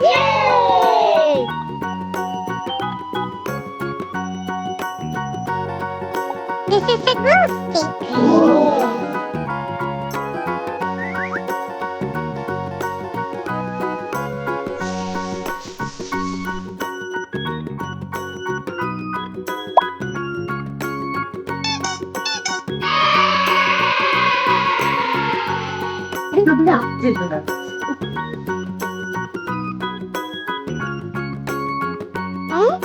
Yay! This is a glue stick. Hmm?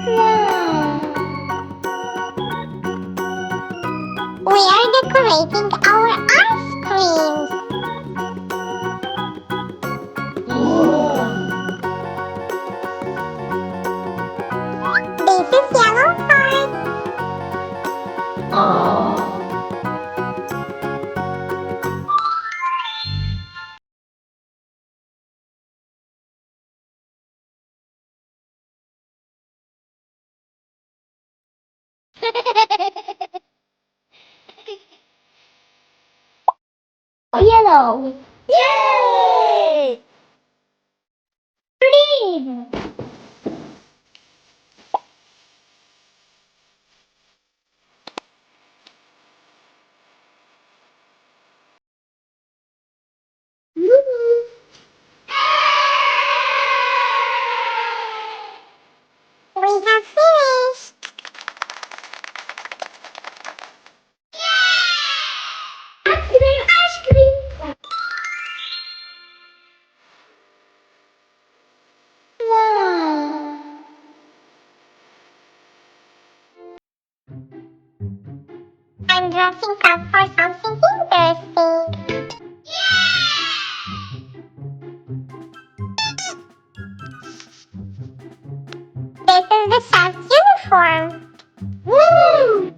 Wow. We are decorating our ice creams. This is yellow part. Yellow. Yay! Green. Blue. We have finished. Ice cream, ice cream. Wow. I'm dressing up for something interesting. This is the chef's uniform. Woo!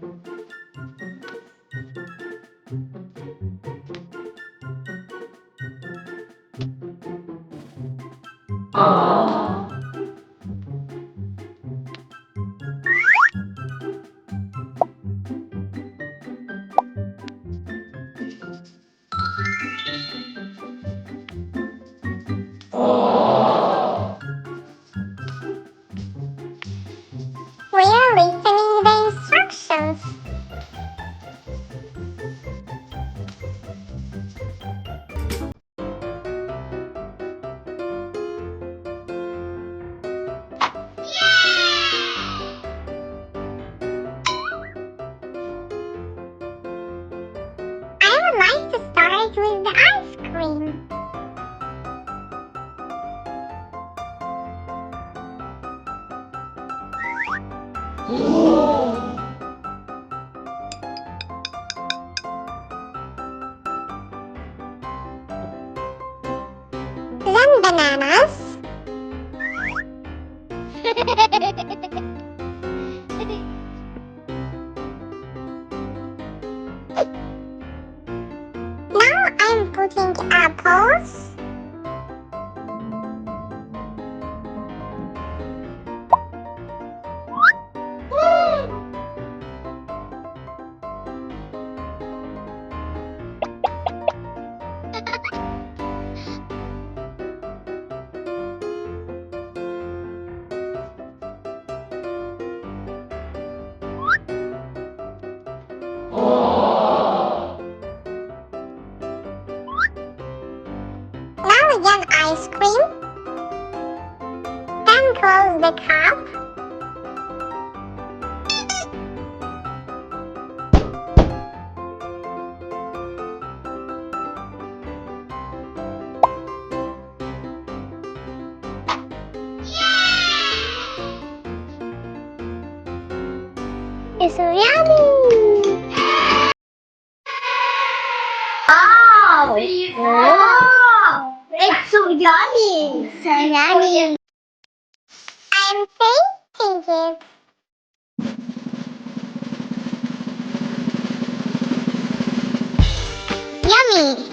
We are listening the instructions. I would like to start with the ice cream. Then bananas. Now I'm putting apples. Now again ice cream. Then close the cup. It's so yummy! Oh! Wow! It's so yummy! So yummy! I'm tasting it. yummy